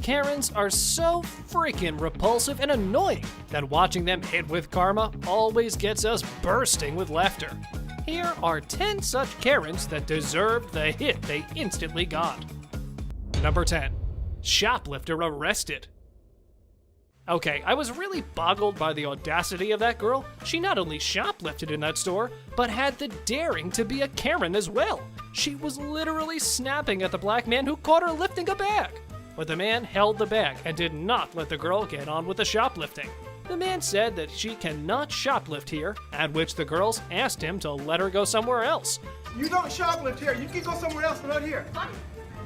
Karens are so freaking repulsive and annoying that watching them hit with karma always gets us bursting with laughter. Here are 10 such Karens that deserved the hit they instantly got. Number 10. Shoplifter arrested. Okay, I was really boggled by the audacity of that girl. She not only shoplifted in that store, but had the daring to be a Karen as well. She was literally snapping at the black man who caught her lifting a bag. But the man held the bag and did not let the girl get on with the shoplifting. The man said that she cannot shoplift here, at which the girls asked him to let her go somewhere else. You don't shoplift here. You can go somewhere else, but not here. Fine.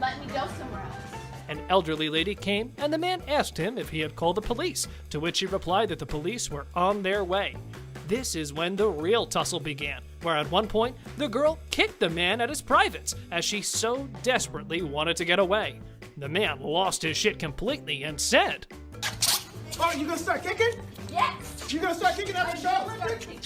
Let me go somewhere else. An elderly lady came, and the man asked him if he had called the police, to which he replied that the police were on their way. This is when the real tussle began, where at one point, the girl kicked the man at his privates, as she so desperately wanted to get away. The man lost his shit completely and said, Oh, you gonna start kicking? Yes. You gonna start kicking out the shoplifting?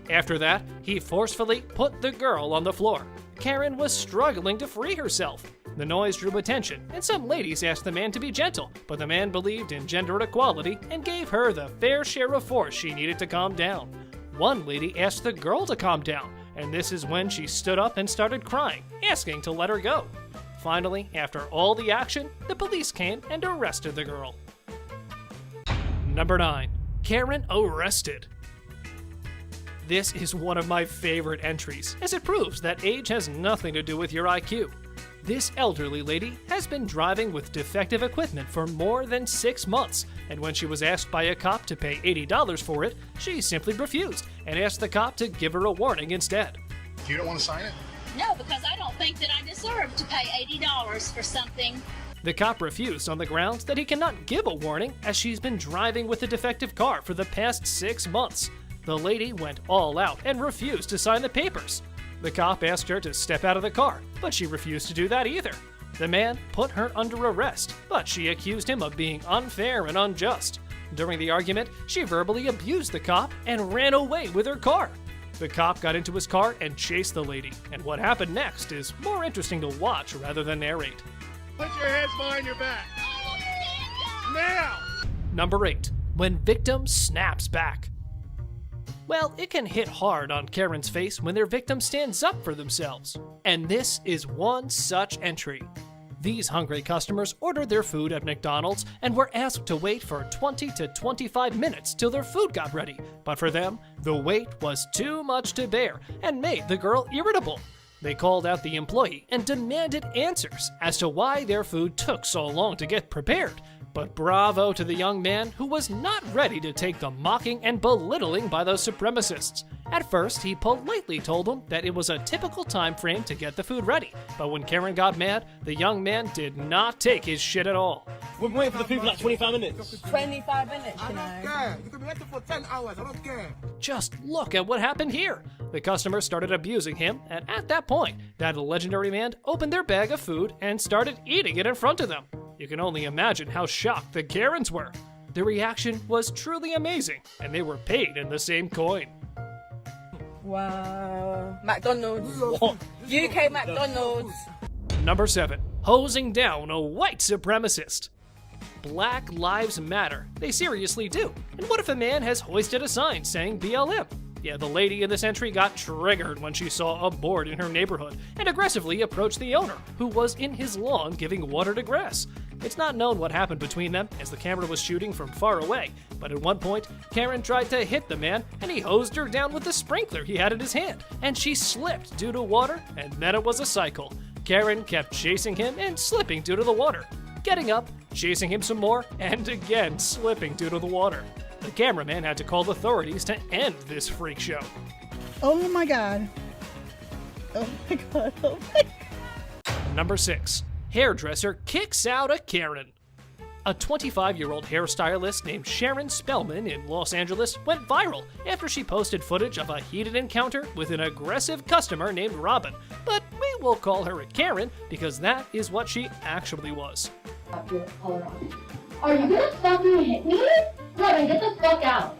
After that, he forcefully put the girl on the floor. Karen was struggling to free herself. The noise drew attention, and some ladies asked the man to be gentle, but the man believed in gender equality and gave her the fair share of force she needed to calm down. One lady asked the girl to calm down, and this is when she stood up and started crying, asking to let her go. Finally, after all the action, the police came and arrested the girl. Number 9. Karen arrested. This is one of my favorite entries, as it proves that age has nothing to do with your IQ. This elderly lady has been driving with defective equipment for more than 6 months, and when she was asked by a cop to pay $80 for it, she simply refused and asked the cop to give her a warning instead. You don't want to sign it? No, because I don't think that I deserve to pay $80 for something. The cop refused on the grounds that he cannot give a warning as she's been driving with a defective car for the past 6 months. The lady went all out and refused to sign the papers. The cop asked her to step out of the car, but she refused to do that either. The man put her under arrest, but she accused him of being unfair and unjust. During the argument, she verbally abused the cop and ran away with her car. The cop got into his car and chased the lady, and what happened next is more interesting to watch rather than narrate. Put your hands behind your back. Now! Number 8. When victim snaps back. Well, it can hit hard on Karen's face when their victim stands up for themselves. And this is one such entry. These hungry customers ordered their food at McDonald's and were asked to wait for 20 to 25 minutes till their food got ready. But for them, the wait was too much to bear and made the girl irritable. They called out the employee and demanded answers as to why their food took so long to get prepared. But bravo to the young man who was not ready to take the mocking and belittling by those supremacists. At first, he politely told them that it was a typical time frame to get the food ready, but when Karen got mad, the young man did not take his shit at all. We've been waiting for the food for like 25 minutes. 25 minutes, you know. I don't care. You can be waiting for 10 hours. I don't care. Just look at what happened here. The customer started abusing him, and at that point, that legendary man opened their bag of food and started eating it in front of them. You can only imagine how shocked the Karens were. The reaction was truly amazing, and they were paid in the same coin. Wow. McDonald's. What? UK McDonald's. Number 7. Hosing down a white supremacist. Black Lives Matter. They seriously do. And what if a man has hoisted a sign saying BLM? Yeah, the lady in this entry got triggered when she saw a board in her neighborhood and aggressively approached the owner, who was in his lawn giving water to grass. It's not known what happened between them, as the camera was shooting from far away, but at one point, Karen tried to hit the man, and he hosed her down with the sprinkler he had in his hand, and she slipped due to water, and then it was a cycle. Karen kept chasing him and slipping due to the water, getting up, chasing him some more, and again slipping due to the water. The cameraman had to call authorities to end this freak show. Oh my god. Oh my god. Oh my god. Number 6. Hairdresser kicks out a Karen. A 25-year-old hairstylist named Sharon Spellman in Los Angeles went viral after she posted footage of a heated encounter with an aggressive customer named Robin. But we will call her a Karen because that is what she actually was. Are you gonna fucking hit me? Robin, get the fuck out.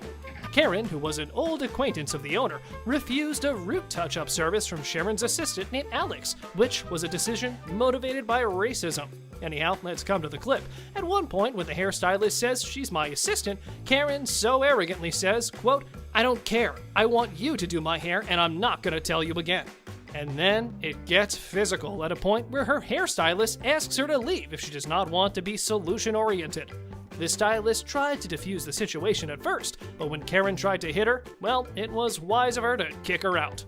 Karen, who was an old acquaintance of the owner, refused a root touch-up service from Sharon's assistant named Alex, which was a decision motivated by racism. Anyhow, let's come to the clip. At one point, when the hairstylist says she's my assistant, Karen so arrogantly says, quote, "I don't care. I want you to do my hair, and I'm not gonna tell you again." And then it gets physical at a point where her hairstylist asks her to leave if she does not want to be solution-oriented. The stylist tried to defuse the situation at first, but when Karen tried to hit her, well, it was wise of her to kick her out.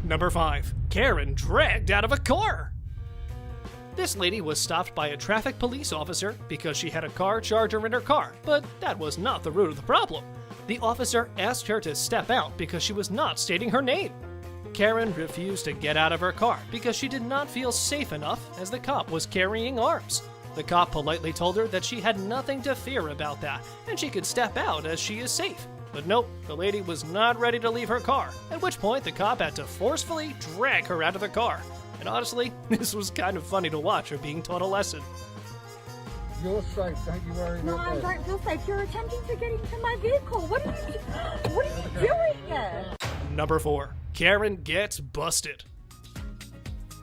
Number 5. Karen dragged out of a car. This lady was stopped by a traffic police officer because she had a car charger in her car, but that was not the root of the problem. The officer asked her to step out because she was not stating her name. Karen refused to get out of her car because she did not feel safe enough as the cop was carrying arms. The cop politely told her that she had nothing to fear about that and she could step out as she is safe. But nope, the lady was not ready to leave her car, at which point the cop had to forcefully drag her out of the car. And honestly, this was kind of funny to watch her being taught a lesson. You're safe, don't you worry No, about I that. don't feel safe. You're attempting to get into my vehicle. What are you doing here? Number 4. Karen gets busted.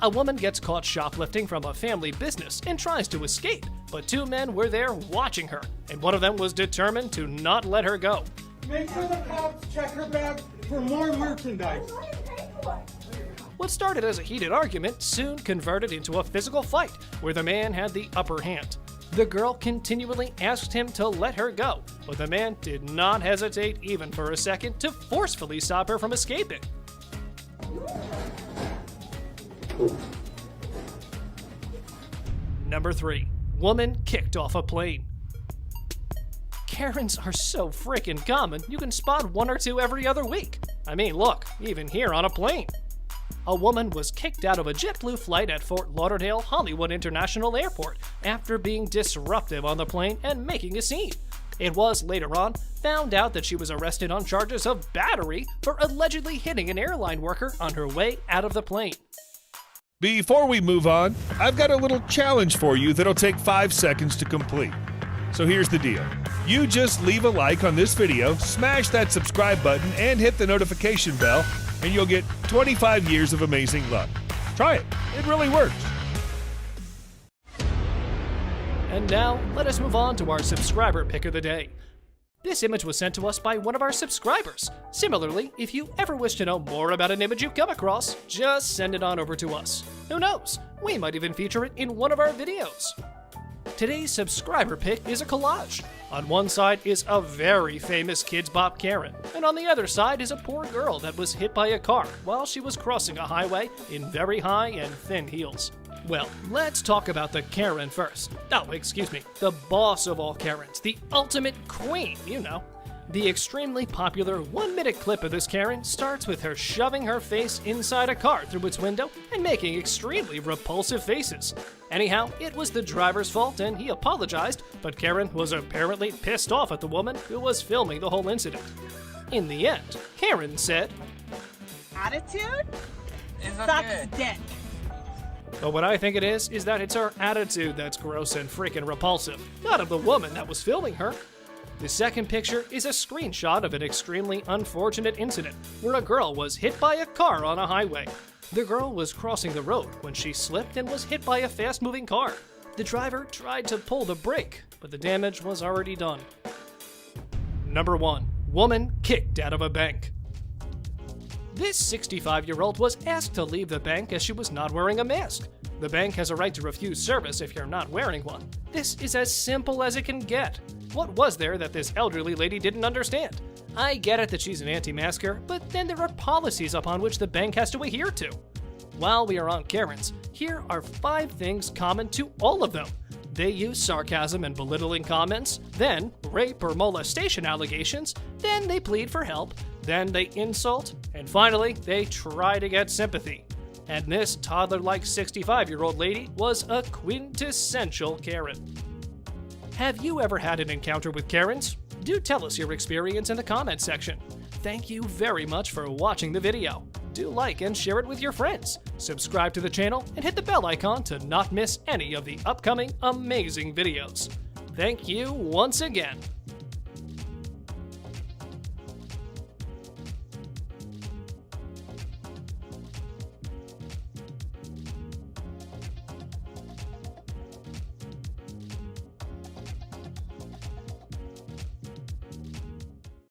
A woman gets caught shoplifting from a family business and tries to escape, but 2 men were there watching her, and one of them was determined to not let her go. Make sure the cops check her bag for more merchandise. What started as a heated argument soon converted into a physical fight, where the man had the upper hand. The girl continually asked him to let her go, but the man did not hesitate even for a second to forcefully stop her from escaping. Number 3. Woman kicked off a plane. Karens are so freaking common, you can spot 1 or 2 every other week. I mean, look, even here on a plane. A woman was kicked out of a JetBlue flight at Fort Lauderdale Hollywood International Airport after being disruptive on the plane and making a scene. It was later on found out that she was arrested on charges of battery for allegedly hitting an airline worker on her way out of the plane. Before we move on, I've got a little challenge for you that'll take 5 seconds to complete. So here's the deal. You just leave a like on this video, smash that subscribe button, and hit the notification bell, and you'll get 25 years of amazing luck. Try it. It really works. And now, let us move on to our subscriber pick of the day. This image was sent to us by one of our subscribers. Similarly, if you ever wish to know more about an image you've come across, just send it on over to us. Who knows? We might even feature it in one of our videos. Today's subscriber pick is a collage. On one side is a very famous Kids Bop Karen, and on the other side is a poor girl that was hit by a car while she was crossing a highway in very high and thin heels. Well, let's talk about the Karen first. Oh, excuse me, the boss of all Karens, the ultimate queen, you know. The extremely popular 1-minute clip of this Karen starts with her shoving her face inside a car through its window and making extremely repulsive faces. Anyhow, it was the driver's fault and he apologized, but Karen was apparently pissed off at the woman who was filming the whole incident. In the end, Karen said, Attitude? Sucks dick. "But what I think it is that it's her attitude that's gross and freaking repulsive, not of the woman that was filming her." The second picture is a screenshot of an extremely unfortunate incident where a girl was hit by a car on a highway. The girl was crossing the road when she slipped and was hit by a fast-moving car. The driver tried to pull the brake, but the damage was already done. Number 1. Woman kicked out of a bank. This 65-year-old was asked to leave the bank as she was not wearing a mask. The bank has a right to refuse service if you're not wearing one. This is as simple as it can get. What was there that this elderly lady didn't understand? I get it that she's an anti-masker, but then there are policies upon which the bank has to adhere to. While we are on Karens, here are 5 things common to all of them. They use sarcasm and belittling comments, then rape or molestation allegations, then they plead for help, then they insult, and finally, they try to get sympathy. And this toddler-like 65-year-old lady was a quintessential Karen. Have you ever had an encounter with Karens? Do tell us your experience in the comments section. Thank you very much for watching the video. Do like and share it with your friends. Subscribe to the channel and hit the bell icon to not miss any of the upcoming amazing videos. Thank you once again.